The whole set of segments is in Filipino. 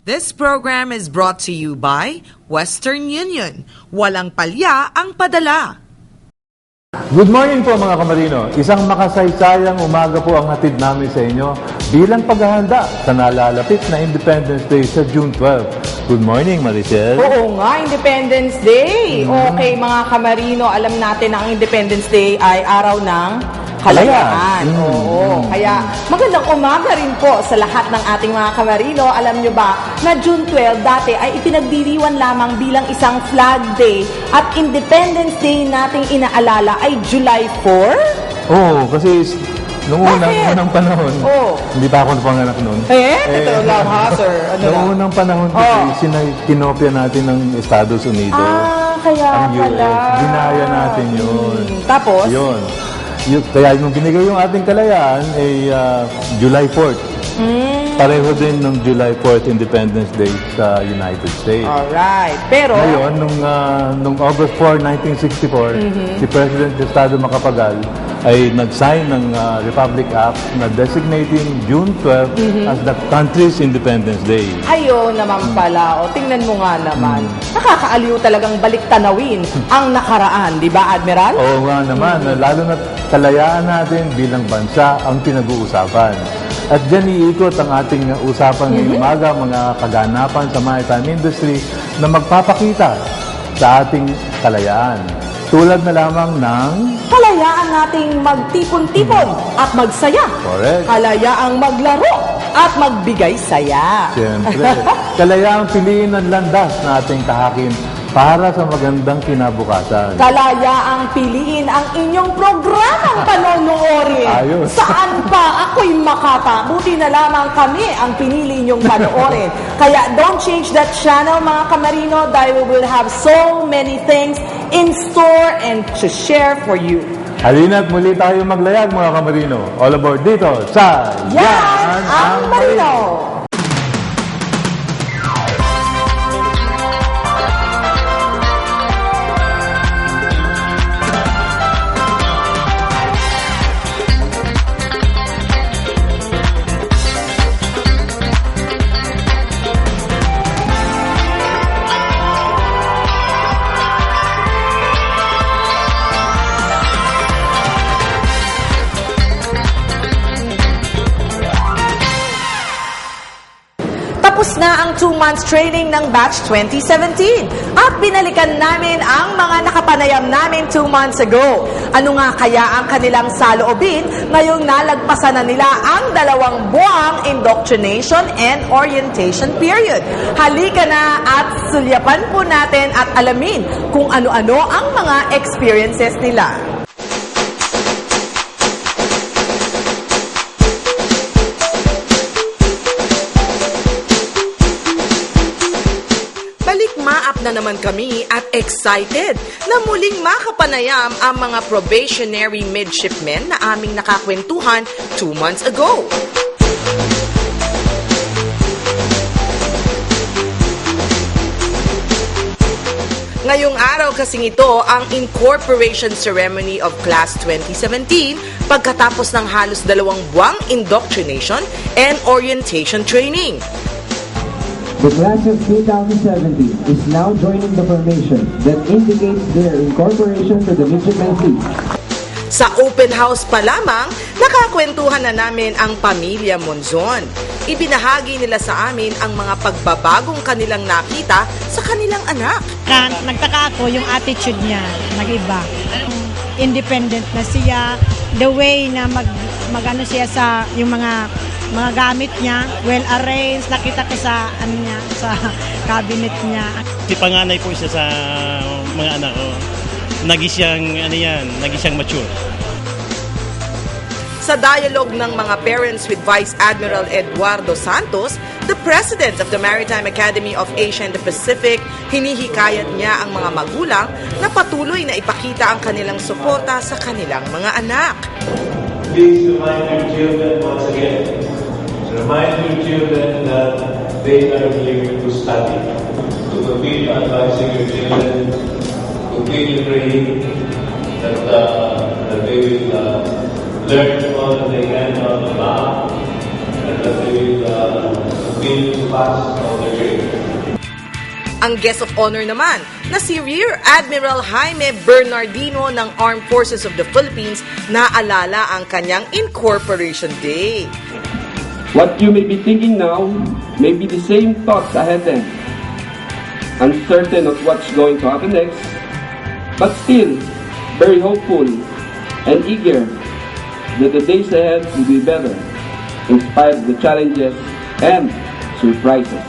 This program is brought to you by Western Union. Walang palya ang padala. Good morning po mga kamarino. Isang makasaysayang umaga po ang hatid namin sa inyo bilang paghahanda sa nalalapit na Independence Day sa June 12. Good morning, Maricel. Oo nga, Independence Day. Okay, mga kamarino, alam natin na ang Independence Day ay araw ng kalayaan. Oo. Kaya magandang umaga rin po sa lahat ng ating mga kamarino. Alam nyo ba na June 12 dati ay ipinagdiriwan lamang bilang isang flag day at Independence Day nating inaalala ay July 4? Oo, kasi nung unang panahon, hindi pa ako napanganak noon. Ito lang ha, sir. Noong unang panahon, kinopya natin ng Estados Unidos. Kaya ang pala. US. Ginaya natin yun. Tapos? Yun. Kaya nung binigay yung ating kalayaan ay July 4th. Pareho din ng July 4th Independence Day sa United States. Alright. Pero ngayon, nung August 4, 1964, si President Estado Macapagal ay nag-sign ng Republic Act na designating June 12 as the country's Independence Day. Ayo naman pala. O, tingnan mo nga naman. Nakakaaliw talagang balik-tanawin ang nakaraan, di ba, Admiral? Oo nga naman. Lalo na kalayaan natin bilang bansa ang pinag-uusapan. At dyan iikot ang ating usapan ngayong umaga, mga kaganapan sa maritime industry na magpapakita sa ating kalayaan. Tulad na lamang ng Kalayaan nating magtipon-tipon at magsaya. Correct. Kalayaang maglaro at magbigay saya. Siyempre, kalayaang piliin ang landas na ating tahakin para sa magandang kinabukasan. Kalayaang piliin ang inyong programang panonoorin. Ayos. Saan pa ako'y makata? Buti na lamang kami ang pinili inyong panoorin. Kaya don't change that channel, mga kamarino, dahil we will have so many things in store and to share for you. Halina't muli tayo maglayag, mga kamarino. All aboard dito sa Yan ang Marino! Tapos na ang 2 months training ng Batch 2017 at binalikan namin ang mga nakapanayam namin 2 months ago. Ano nga kaya ang kanilang saloobin ngayong nalagpasan na nila ang 2 buwang indoctrination and orientation period? Halika na at sulyapan po natin at alamin kung ano-ano ang mga experiences nila. Maap na naman kami at excited na muling makapanayam ang mga probationary midshipmen na aming nakakwentuhan 2 months ago. Ngayong araw kasing ito ang incorporation ceremony of Class 2017 pagkatapos ng halos 2 buwang indoctrination and orientation training. The class of 2017 is now joining the formation that indicates their incorporation to the Midshipmen's League. Sa open house pa lamang, nakakwentuhan na namin ang pamilya Monzon. Ibinahagi nila sa amin ang mga pagbabagong kanilang nakita sa kanilang anak. Nagtaka ako yung attitude niya, nag-iba. Independent na siya, the way na mag-ano siya sa yung mga gamit niya, well arranged, nakita ko sa sa cabinet niya. Panganay po siya sa mga anak ko. Naging siyang mature. Sa dialogue ng mga parents with Vice Admiral Eduardo Santos, the President of the Maritime Academy of Asia and the Pacific, hinihikayat niya ang mga magulang na patuloy na ipakita ang kanilang suporta sa kanilang mga anak. Please remind your children once again. Remind your children that they are here to study. To continue advising your children, continue praying that they will learn all that they can on the map, and that they will continue to pass all their Ang guest of honor naman na si Rear Admiral Jaime Bernardino ng Armed Forces of the Philippines naalala ang kanyang Incorporation Day. What you may be thinking now may be the same thoughts I had then. Uncertain of what's going to happen next, but still very hopeful and eager that the days ahead will be better, in spite of the challenges and surprises.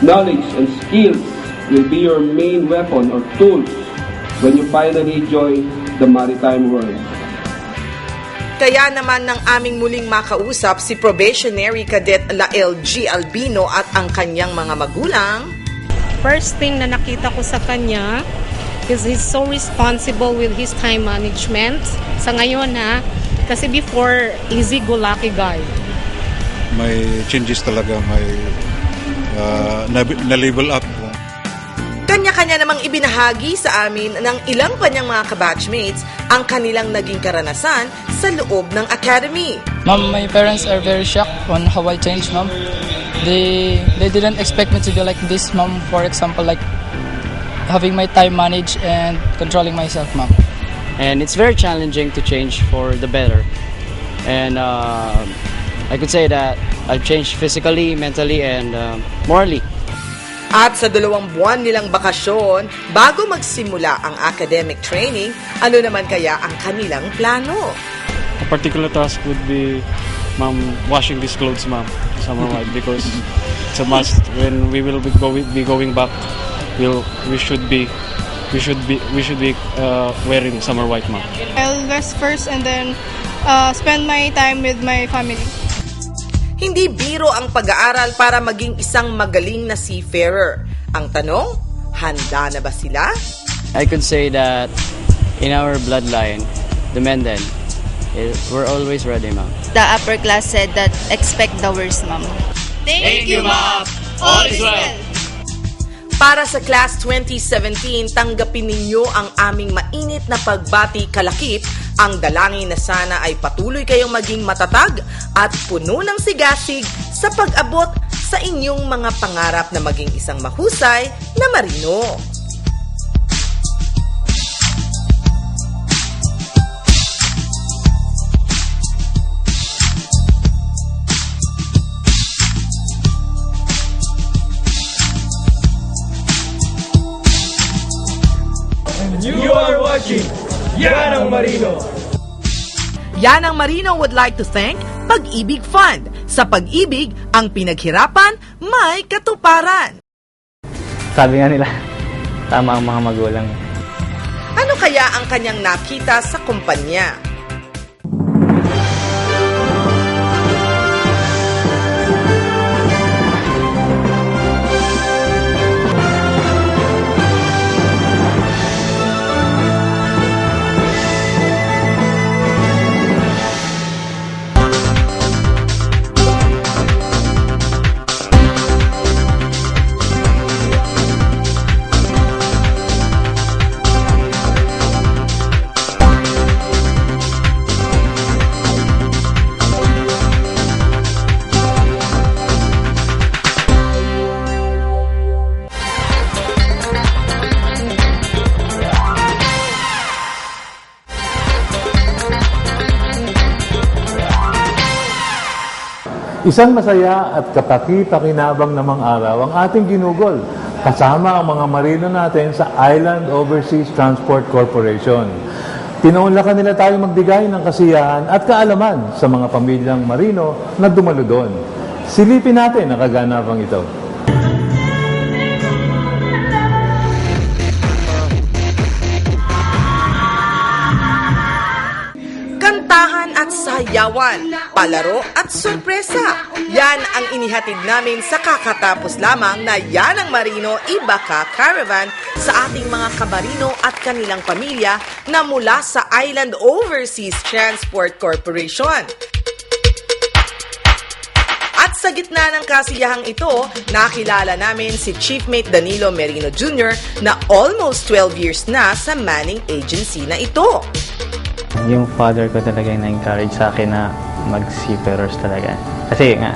Knowledge and skills will be your main weapon or tools when you finally join the maritime world. Kaya naman ng aming muling makausap si Probationary Cadet Lael G. Albino at ang kanyang mga magulang. First thing na nakita ko sa kanya is he's so responsible with his time management. Sa ngayon kasi before, easy-go-lucky guy. May changes talaga, may na-level up. Kanya-kanya namang ibinahagi sa amin ng ilang kanyang mga kabatchmates ang kanilang naging karanasan sa loob ng academy. Ma'am, my parents are very shocked on how I changed, ma'am. They didn't expect me to be like this, ma'am. For example, like having my time managed and controlling myself, ma'am. And it's very challenging to change for the better. And I could say that I've changed physically, mentally, and morally. At sa 2 buwan nilang bakasyon, bago magsimula ang academic training, ano naman kaya ang kanilang plano? A particular task would be, ma'am, washing these clothes, ma'am, summer-wide, because it's a must. When we will be going back, we should be wearing summer white, ma'am. I'll rest first and then spend my time with my family. Hindi biro ang pag-aaral para maging isang magaling na seafarer. Ang tanong, handa na ba sila? I could say that in our bloodline, the Menden, we're always ready, ma'am. The upper class said that expect the worst, ma'am. Thank you, ma'am. All is well. Para sa Class 2017, tanggapin ninyo ang aming mainit na pagbati kalakip. Ang dalangin na sana ay patuloy kayong maging matatag at puno ng sigasig sa pag-abot sa inyong mga pangarap na maging isang mahusay na marino. You are watching Yanang Marino. Yanang Marino would like to thank Pag-ibig Fund. Sa pag-ibig, ang pinaghirapan may katuparan. Sabi nga nila, tama ang mga magulang. Ano kaya ang kanyang nakita sa kumpanya? Isang masaya at kapaki-pakinabang namang araw ang ating ginugol kasama ang mga marino natin sa Island Overseas Transport Corporation. Tinaunlakan nila tayo magbigay ng kasiyahan at kaalaman sa mga pamilyang marino na dumalo doon. Silipin natin ang kaganapang ito. Kantahan at sayawan, palaro at sorpresa. Yan ang inihatid namin sa kakatapos lamang na Yanang Marino Ibaka Caravan sa ating mga kamarino at kanilang pamilya na mula sa Island Overseas Transport Corporation. At sa gitna ng kasiyahang ito, nakilala namin si Chief Mate Danilo Merino Jr. na almost 12 years na sa manning agency na ito. Yung father ko talaga yung na-encourage sa akin na mag-seafarers talaga. Kasi nga,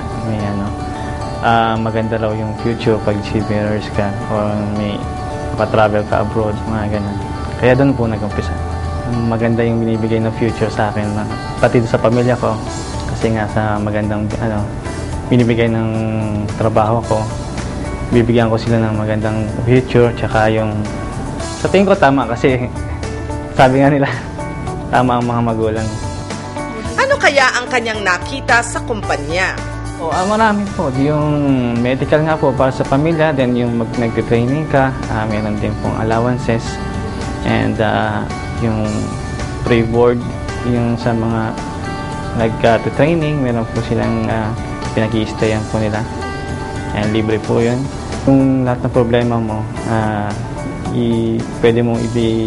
maganda raw yung future pag seafarers ka or may pa-travel ka abroad, mga ganun. Kaya doon po nag-umpisa. Maganda yung binibigay ng future sa akin, pati sa pamilya ko. Kasi nga sa magandang binibigay ng trabaho ko, bibigyan ko sila ng magandang future, tsaka yung sa tingin ko tama kasi sabi nga nila, tama ang mga magulang. Ano kaya ang kanyang nakita sa kumpanya? Marami po. Yung medical nga po para sa pamilya, then yung nag-training ka, meron din pong allowances, and yung pre-board, yung sa mga nag-training, meron po silang pinag-i-stayan po nila. And libre po yun. Kung lahat ng problema mo, pwede mong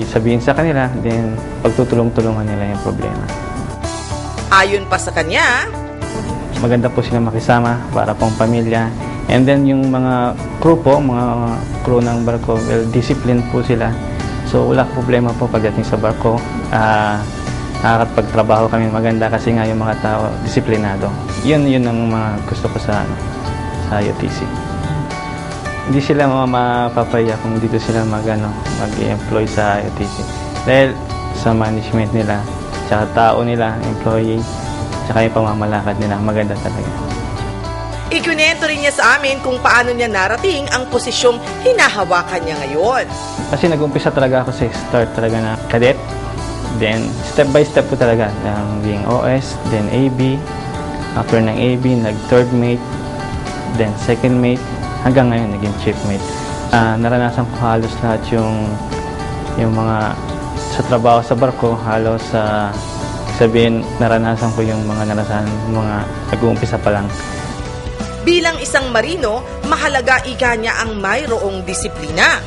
sabihin sa kanila, then pagtutulong-tulungan nila yung problema. Ayon pa sa kanya, maganda po sila makisama para pong pamilya. And then yung mga crew po, mga crew ng barko, well, disciplined po sila. So wala problema po pagdating sa barko. Nakakapagtrabaho kami maganda kasi nga yung mga tao disiplinado. Yun ang mga gusto ko sa UTC. Hindi sila mapapaya kung dito sila mag-employ sa UTC. Dahil sa management nila, tsaka tao nila, employee, tsaka yung pamamalakad nila, maganda talaga. ikunento rin niya sa amin kung paano niya narating ang posisyong hinahawakan niya ngayon. Kasi nag-umpisa talaga ako sa start talaga na cadet. Then, step by step po talaga. Naging OS, then AB. After ng AB, nag-third mate, then second mate, hanggang ngayon naging chief mate. Naranasan ko halos lahat yung mga sa trabaho sa barko, halos sabihin naranasan ko yung mga mga nag-uumpisa pa lang. Bilang isang marino, mahalaga ika niya ang mayroong disiplina.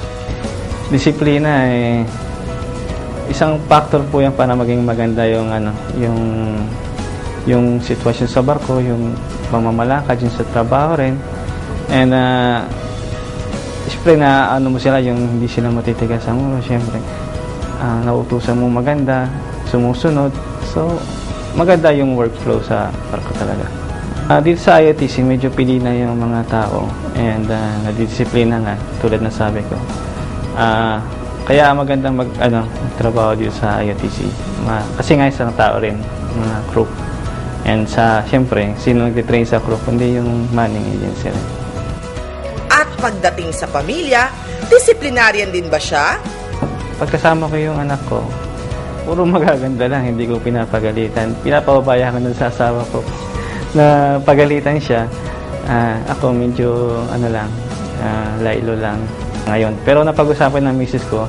Disiplina isang factor po yan para maging maganda yung sitwasyon sa barko, yung pamamalakad, yung sa trabaho rin. And siyempre na mo sila, yung hindi sila matitigas ang ulo, siyempre nautusan mo maganda, sumusunod. So maganda yung workflow sa barko talaga. Dito sa IOTC medyo pili na yung mga tao and nadidisiplina nga tulad na sabi ko. Kaya maganda trabaho dito sa IOTC. Kasi nga isang tao rin, mga crew. And siyempre, sino nagtitrain sa crew, kundi yung manning agency rin. At pagdating sa pamilya, disciplinarian din ba siya? Pagkasama ko yung anak ko, puro magaganda lang, hindi ko pinapagalitan. Pinapababaya ko nun sa asawa ko na pagalitan siya. Ako medyo lailo lang ngayon. Pero napag-usapan ng misis ko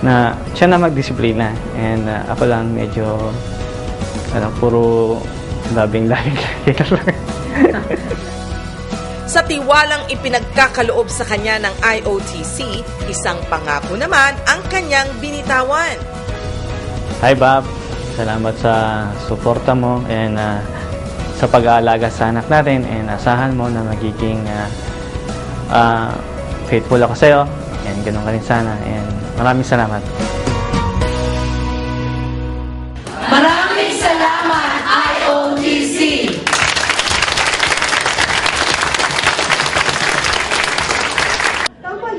na siya na magdisiplina and ako lang medyo puro labing-labing. Sa tiwalang ipinagkakaloob sa kanya ng IOTC, isang pangako naman ang kanyang binitawan. Hi Bob, salamat sa suporta mo and sa pag-aalaga sa anak natin, and asahan mo na magiging faithful ako sa'yo, and ganun ka rin sana, and maraming salamat. Maraming salamat, IOTC!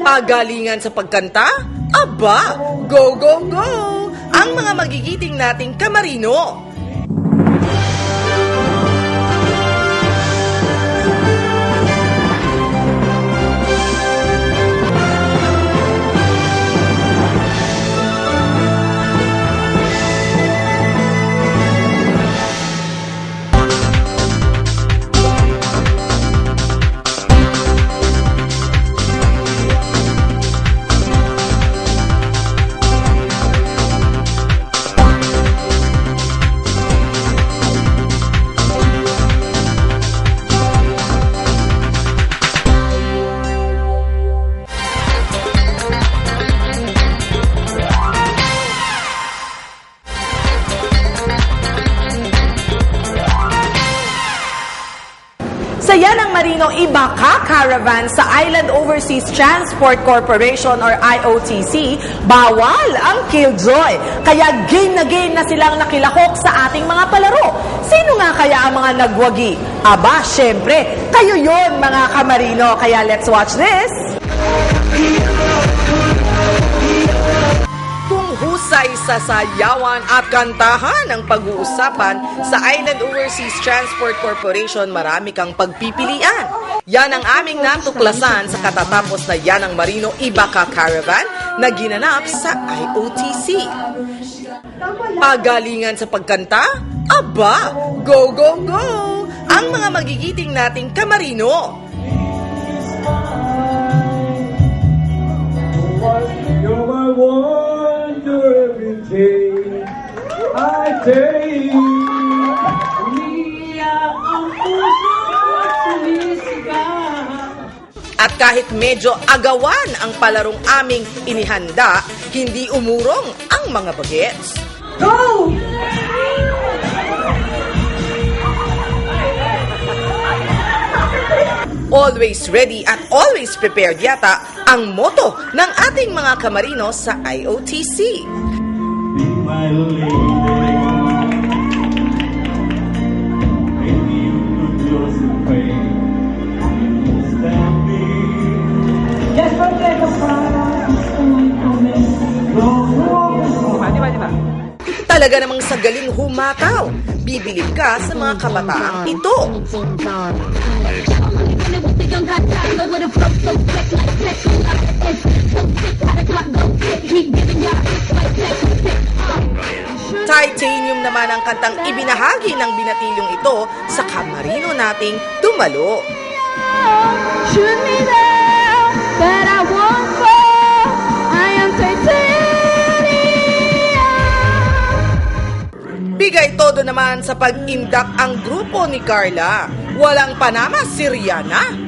Pagalingan sa pagkanta? Aba, go, go, go! Ang mga magigiting nating kamarino. caravan sa Island Overseas Transport Corporation or IOTC, bawal ang killjoy. Kaya game na silang nakilahok sa ating mga palaro. Sino nga kaya ang mga nagwagi? Aba, syempre, kayo yon mga kamarino. Kaya let's watch this. Husay sa sayawan at kantahan ang pag-uusapan sa Island Overseas Transport Corporation, marami kang pagpipilian. Yan ang aming natuklasan sa katatapos na Yanang Marino Ibaka Caravan na ginanap sa IOTC. Pagalingan sa pagkanta? Aba, go, go, go! Ang mga magigiting nating kamarino. You're my wonder every day I take. At kahit medyo agawan ang palarong aming inihanda, hindi umurong ang mga bagets. Go! Always ready at always prepared yata ang motto ng ating mga kamarino sa IOTC. Be my lady. Maybe you could close the pain. Stand me. Yes, forget the Talaga namang sa galing humataw, bibilib ka sa mga kabataang ito. Titanium naman ang kantang ibinahagi ng binatilyong ito sa kamarino nating dumalo. Shoot me down, but I won't fall. I am titanium. Bigay todo naman sa pag-indak ang grupo ni Carla. Walang panama si Rihanna.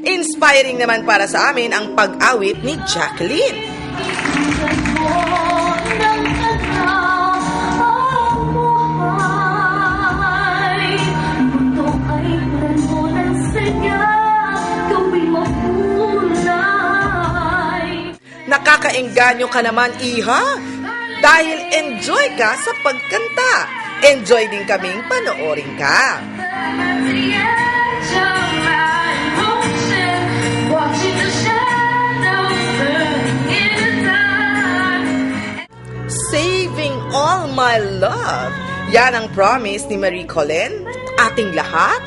Inspiring naman para sa amin ang pag-awit ni Jacqueline. Nakakaengganyo ka naman, Iha, dahil enjoy ka sa pagkanta. Enjoy din kaming panoorin ka. Saving all my love. Yan ang promise ni Marie Colleen, ating lahat.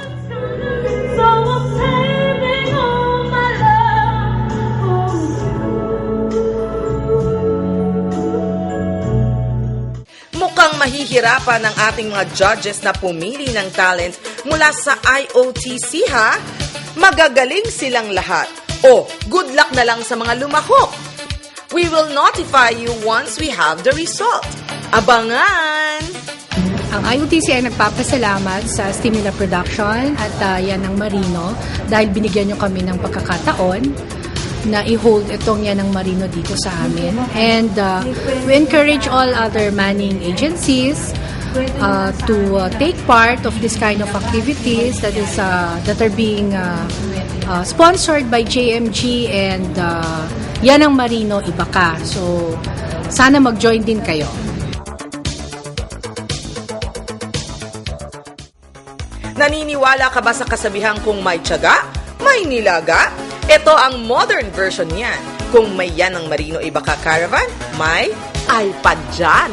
Mukhang mahihirapan ang ating mga judges na pumili ng talents mula sa IOTC, ha? Magagaling silang lahat. O, good luck na lang sa mga lumahok. We will notify you once we have the result. Abangan! Ang IOTC ay nagpapasalamat sa Stimula Production at Yanang Marino dahil binigyan nyo kami ng pagkakataon na i-hold itong Yanang Marino dito sa amin. And we encourage all other manning agencies to take part of this kind of activities that are being sponsored by JMG and Yanang Marino Ibaka. So, sana mag-join din kayo. Naniniwala ka ba sa kasabihang kung may tiyaga, may nilaga? Ito ang modern version niyan. Kung may Yanang Marino Ibaka Caravan, may iPad dyan.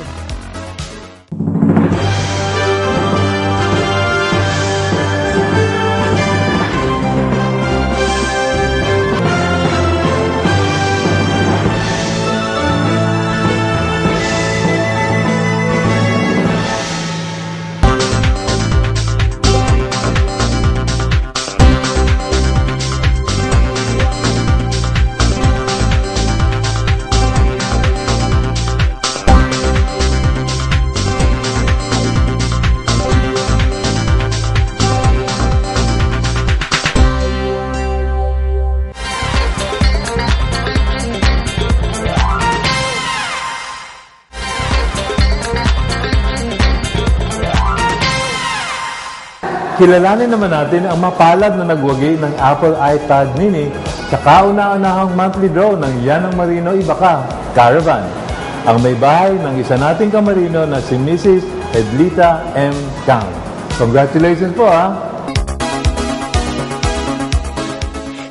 kilalanin naman natin ang mapalad na nagwagi ng Apple iPad Mini sa kauna-unahang monthly draw ng Yanang Marino Ibaka Caravan. Ang may bahay ng isa nating kamarino na si Mrs. Edlita M. Kang. Congratulations po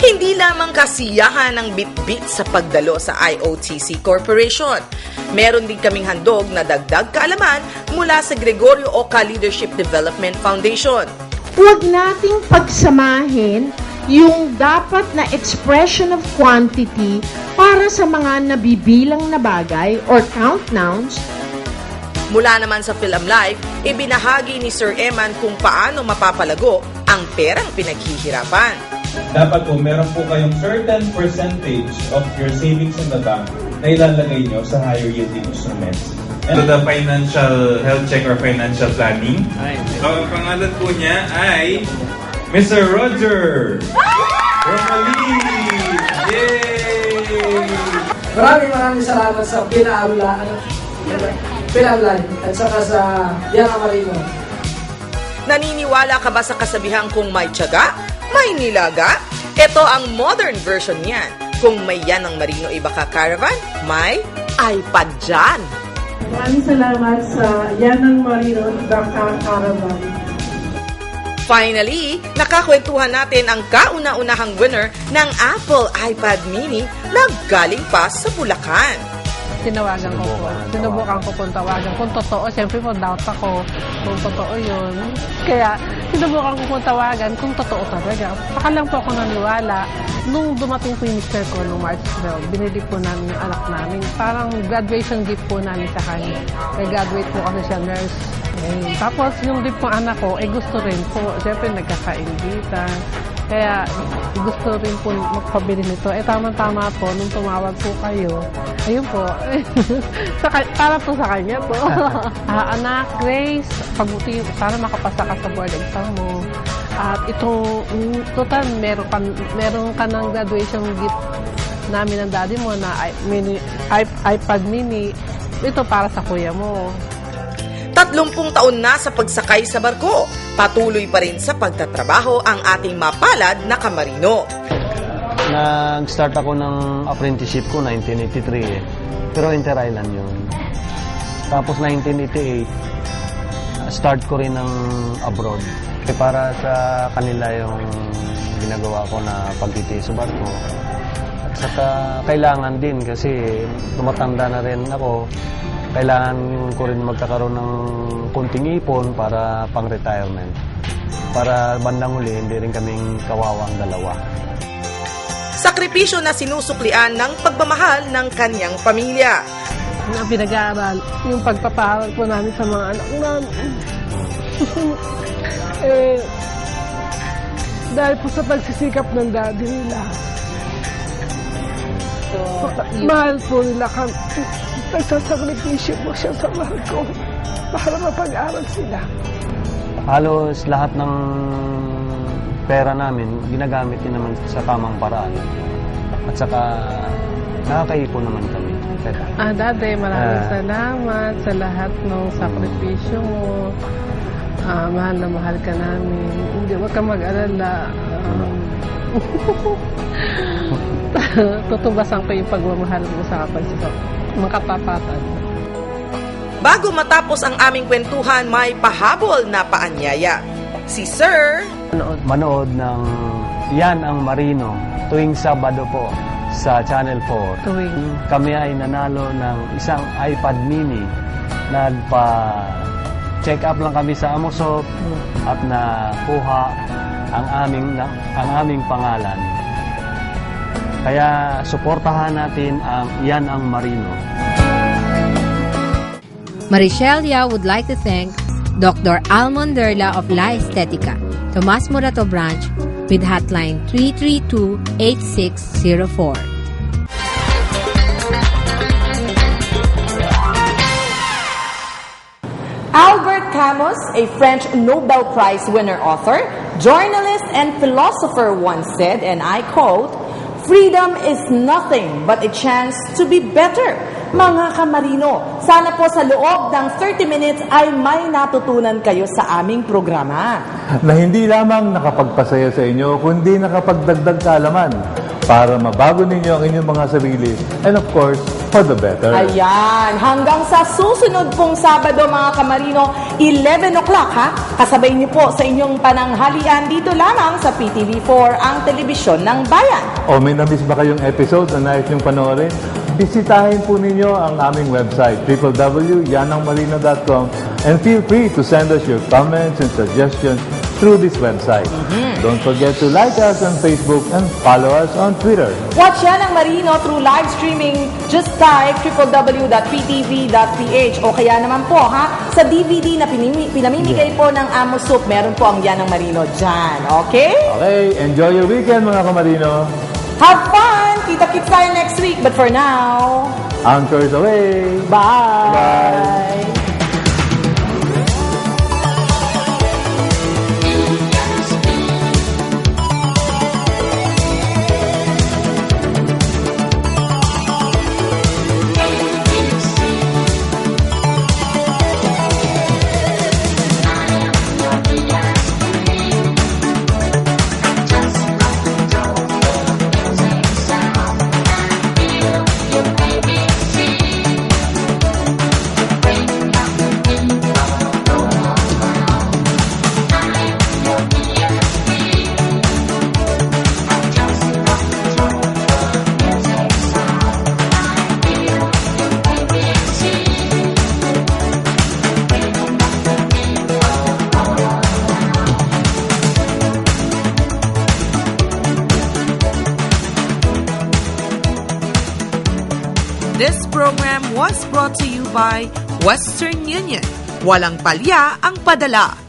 Hindi lamang kasiyahan ng bit-bit sa pagdalo sa IOTC Corporation. Meron din kaming handog na dagdag kaalaman mula sa Gregorio Oca Leadership Development Foundation. Huwag nating pagsamahin yung dapat na expression of quantity para sa mga nabibilang na bagay or count nouns. Mula naman sa Film Life, ibinahagi ni Sir Eman kung paano mapapalago ang perang pinaghihirapan. Dapat po meron po kayong certain percentage of your savings in the bank na ilalagay nyo sa higher yielding instruments. To the financial health check or financial planning. So, ang pangalan po niya ay Mr. Roger Romalie! Yay! Maraming salamat sa pinaarulan at saka sa Yanang Marino. Naniniwala ka ba sa kasabihang kung may tiyaga, may nilaga? Ito ang modern version niyan. Kung may Yanang Marino Ibaka Caravan, may iPad dyan. Maraming salamat sa Yanang Marino Ibaka Caravan. Finally, nakakwentuhan natin ang kauna-unahang winner ng Apple iPad Mini na galing pa sa Bulacan. Tinawagan ko po. Sinubukan ko pong tawagan. Kung totoo, siyempre po, doubt ako kung totoo yun. Kaya, sinubukan ko pong tawagan kung totoo talaga. Saka lang po ako naniwala. Nung dumating po yung mister ko, nung March 12, binili po namin yung anak namin. Parang graduation gift po namin sa kanya. Kaya graduate po kasi siya nurse. Tapos, yung din po anak ko, gusto rin po. Siyempre, nagkakaingitan. Kaya gusto rin po magpabili nito. Tama-tama po, nung tumawag po kayo, ayun po, para po sa kanya po. Anak, Grace, pabuti, sana makapasa ka sa board exam mo. At itong, total, meron ka ng graduation gift namin ng daddy mo na iPad mini. Ito para sa kuya mo. 30 taon na sa pagsakay sa barko, patuloy pa rin sa pagtatrabaho ang ating mapalad na kamarino. Nag-start ako ng apprenticeship ko 1983 pero inter-island yun. Tapos 1988, start ko rin ng abroad. Para sa kanila yung ginagawa ko na pagtitiis sa barko. At saka kailangan din kasi tumatanda na rin ako. Kailangan ko rin magkakaroon ng kunting ipon para pang-retirement. Para bandang huli, hindi rin kaming kawawang dalawa. Sakripisyo na sinusuklian ng pagmamahal ng kanyang pamilya. Na pinag-aaral, yung pagpaparal po namin sa mga anak namin. Dahil po sa pagsisikap ng daddy nila. Mahal po nila kami. Nagsasakripisyo po siya sa barko para mapag-aral sila. Halos lahat ng pera namin, ginagamit din naman sa tamang paraan. At saka, nakakaipon naman kami. Dati, maraming salamat sa lahat ng sakripisyo mo. Mahal na mahal ka namin. Hindi, wag ka mag-alala. Tutubasan ko yung pagmamahal mo sa mga kapapatan. Bago matapos ang aming kwentuhan, may pahabol na paanyaya. Si Sir Manood ng Yan ang Marino tuwing Sabado po sa Channel 4. Kami ay nanalo ng isang iPad mini. Nagpa-check up lang kami sa Amosop at nakuha ang aming pangalan. Kaya suportahan natin ang Yan ang Marino. Marichelia would like to thank Dr. Almon Derla of La Estetica, Tomas Morato Branch, with hotline 332-8604. Albert Camus, a French Nobel Prize winner author, journalist and philosopher once said, and I quote, "Freedom is nothing but a chance to be better, Mga kamarino, sana po sa loob ng 30 minutes ay may natutunan kayo sa aming programa. Na hindi lamang nakapagpasaya sa inyo, kundi nakapagdagdag kaalaman para mabago ninyo ang inyong mga sarili and of course, for the better. Ayan, hanggang sa susunod pong Sabado mga kamarino, 11 o'clock ha, kasabay niyo po sa inyong pananghalian dito lamang sa PTV4, ang telebisyon ng bayan. O may na-miss ba kayong episode na nais niyong panoorin? Bisitahin po ninyo ang aming website, www.yanangmarino.com, and feel free to send us your comments and suggestions through this website. Don't forget to like us on Facebook and follow us on Twitter. Watch Yan ang Marino through live streaming. Just type www.ptv.ph o kaya naman po ha, sa DVD na pinamimigay po ng Amo Soup, meron po ang Yan ang Marino dyan. Okay? Okay, enjoy your weekend mga kamarino. Have fun! Kita-kits tayo next week. But for now, Anchors away! bye! This program was brought to you by Western Union. Walang palya ang padala.